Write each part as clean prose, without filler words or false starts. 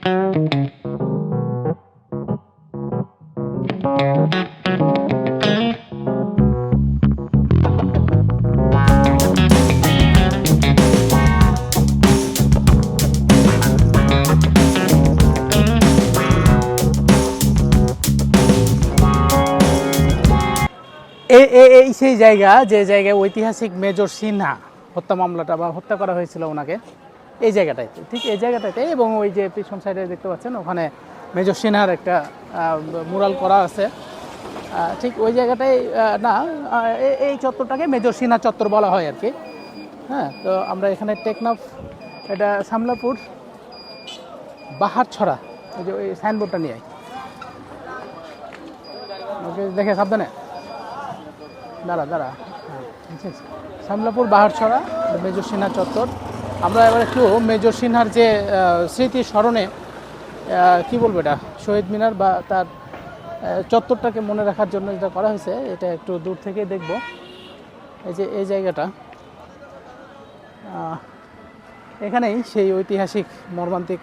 এই সেই জায়গা যে জায়গায় ঐতিহাসিক মেজর সিনহা হত্যা মামলাটা বা হত্যা করা হয়েছিল ওনাকে, এই জায়গাটাতে, ঠিক এই জায়গাটাতে। এবং ওই যে পিছন সাইডে দেখতে পাচ্ছেন ওখানে মেজর সিনহার একটা মুরাল করা আছে, ঠিক ওই জায়গাটায় না, এই চত্বরটাকে মেজর সিনহা চত্বর বলা হয় আর কি। হ্যাঁ, তো আমরা এখানে টেকনাফ, এটা সামলাপুর বাহারছড়া, ওই যে ওই সাইনবোর্ডটা নিয়ে ওকে দেখে সাবধানে, দাঁড়া সামলাপুর বাহারছড়া মেজর সিনহা চত্বর। আমরা এবার একটু মেজর সিনহার যে স্মৃতি স্মরণে কি বলবো, এটা শহীদ মিনার বা তার চত্বরটাকে মনে রাখার জন্য যেটা করা হয়েছে, এটা একটু দূর থেকে দেখব। এই যে এই জায়গাটা, এখানেই সেই ঐতিহাসিক মর্মান্তিক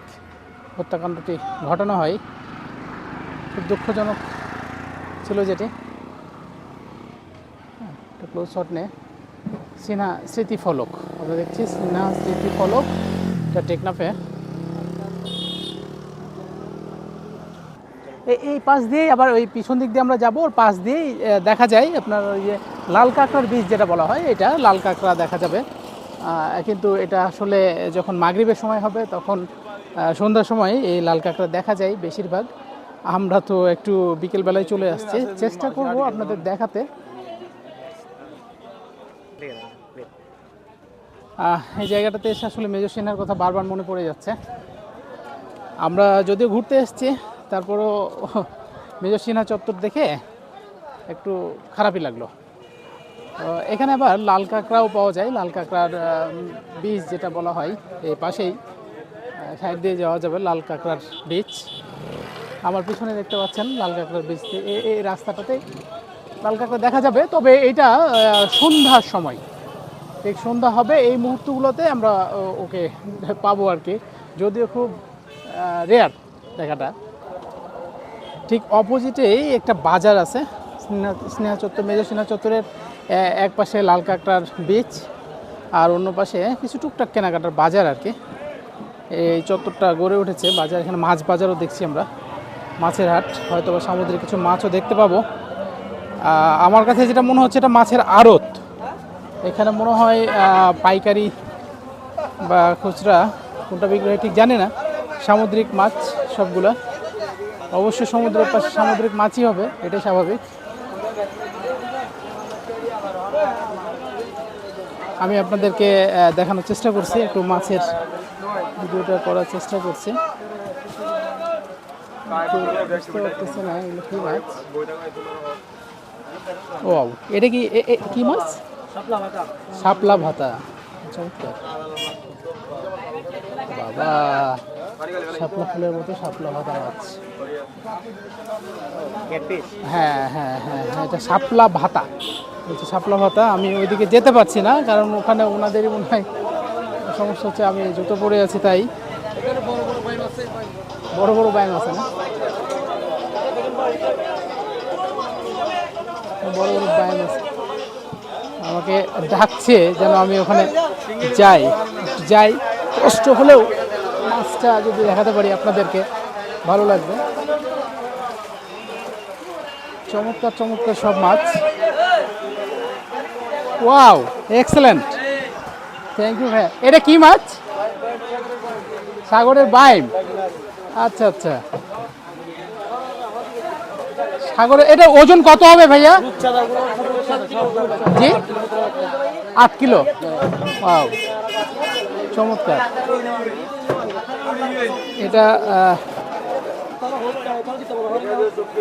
হত্যাকাণ্ডটি ঘটানো হয়। খুব দুঃখজনক ছিল যেটি। একটা ক্লোজ শট নে, সিনহা স্মৃতিফলক আমরা দেখছি, সিনহা স্মৃতিফলক, এটা টেকনাফে। এই পাশ দিয়েই আবার ওই পিছন দিক দিয়ে আমরা যাবো, ওর পাশ দিয়েই দেখা যায় আপনার ওই যে লাল কাঁকড়ার বীজ যেটা বলা হয়, এটা লাল কাঁকড়া দেখা যাবে। কিন্তু এটা আসলে যখন মাগরিবের সময় হবে তখন সন্ধ্যার সময় এই লাল কাঁকড়া দেখা যায় বেশিরভাগ। আমরা তো একটু বিকেলবেলায় চলে আসছি, চেষ্টা করব আপনাদের দেখাতে। এই জায়গাটাতে এসে আসলে মেজর সিনহার কথা বারবার মনে পড়ে যাচ্ছে। আমরা যদিও ঘুরতে এসেছি, তারপরও মেজর সিনহা চত্বর দেখে একটু খারাপই লাগলো। এখানে আবার লাল কাঁকড়াও পাওয়া যায়, লাল কাঁকড়ার বীজ যেটা বলা হয়, এই পাশেই সাইড দিয়ে যাওয়া যাবে লাল কাঁকড়ার বীজ। আমার পিছনে দেখতে পাচ্ছেন লাল কাঁকড়ার বীজ, এই রাস্তাটাতে লাল কাঁকড়া দেখা যাবে। তবে এটা সন্ধ্যার সময়, ঠিক সন্ধ্যা হবে এই মুহূর্তগুলোতে আমরা ওকে পাবো আর কি, যদিও খুব রেয়ার দেখাটা। ঠিক অপোজিটেই একটা বাজার আছে, স্নেহা চত্বর, মেজর সিনহা চত্বরের এক পাশে লাল কাঁকড়ার বীজ আর অন্য পাশে কিছু টুকটাক কেনাকাটার বাজার আর কি। এই চত্বরটা গড়ে উঠেছে বাজার, এখানে মাছ বাজারও দেখছি আমরা, মাছের হাট, হয়তো বা সামুদ্রিক কিছু মাছও দেখতে পাবো। আমার কাছে যেটা মনে হচ্ছে এটা মাছের আড়ত, এখানে মনে হয় পাইকারি বা খুচরা কোনটা বিক্রি হয় ঠিক জানি না। সামুদ্রিক মাছ সবগুলা, অবশ্যই সমুদ্রের পাশে সামুদ্রিক মাছই হবে, এটাই স্বাভাবিক। আমি আপনাদেরকে দেখানোর চেষ্টা করছি, একটু মাছের ভিডিওটা করার চেষ্টা করছি। না এগুলো কি মাছ? ও এটা কি মাছ? শাপলা ভাতা। চমৎকার বাবা, শাপলা ফুলের মতো শাপলা ভাতা মাছ। হ্যাঁ হ্যাঁ হ্যাঁ হ্যাঁ, এটা শাপলা ভাতা, বলছে শাপলা ভাতা। আমি ওইদিকে যেতে পারছি না, কারণ ওখানে ওনাদেরই মনে হয় সমস্যা হচ্ছে, আমি জুতো পরে আছি তাই। বড় বড় ব্যাঙ আছে না, বড় বড় ব্যাঙ আছে, আমাকে ডাকছে যেন আমি ওখানে যাই। কষ্ট হলেও মাছটা যদি দেখাতে পারি আপনাদেরকে ভালো লাগবে। চমৎকার চমৎকার সব মাছ। ওয়াও, এক্সেলেন্ট, থ্যাংক ইউ ভাইয়া। এটা কি মাছ? সাগরের বাইম। আচ্ছা আচ্ছা, সাগরের। এটা ওজন কত হবে ভাইয়া? জি, 8 কিলো। ওয়াও, চমৎকার।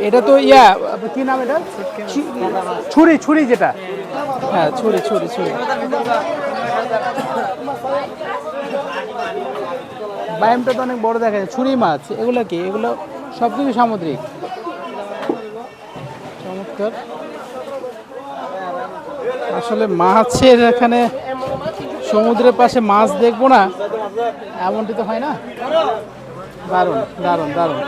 এটা তো কি নাম এটা? ছুরি যেটা, হ্যাঁ ছুরি। বাইমটা তো অনেক বড় দেখা যায়। ছুরি মাছ এগুলো কি? এগুলো সব কিছু সামুদ্রিক। চমৎকার। আসলে মাছের এখানে সমুদ্রের পাশে মাছ দেখবো না এমনটি তো হয় না। দারুণ দারুণ দারুণ।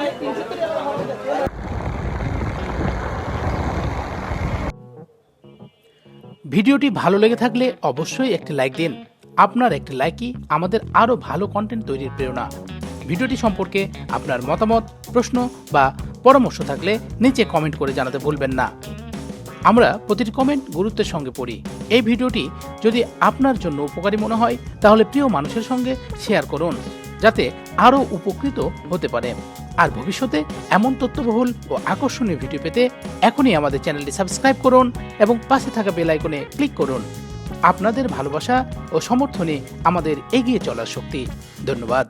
ভিডিওটি ভালো লেগে থাকলে অবশ্যই একটি লাইক দিন। আপনার একটি লাইকই আমাদের আরও ভালো কন্টেন্ট তৈরির প্রেরণা। ভিডিওটি সম্পর্কে আপনার মতামত, প্রশ্ন বা পরামর্শ থাকলে নিচে কমেন্ট করে জানাতে ভুলবেন না। আমরা প্রতিটি কমেন্ট গুরুত্বের সঙ্গে পড়ি। এই ভিডিওটি যদি আপনার জন্য উপকারী মনে হয় তাহলে প্রিয় মানুষের সঙ্গে শেয়ার করুন, যাতে আরও উপকৃত হতে পারে। আর ভবিষ্যতে এমন তথ্যবহুল ও আকর্ষণীয় ভিডিও পেতে এখনই আমাদের চ্যানেলটি সাবস্ক্রাইব করুন এবং পাশে থাকা বেল আইকনে ক্লিক করুন। আপনাদের ভালোবাসা ও সমর্থনে আমাদের এগিয়ে চলার শক্তি। ধন্যবাদ।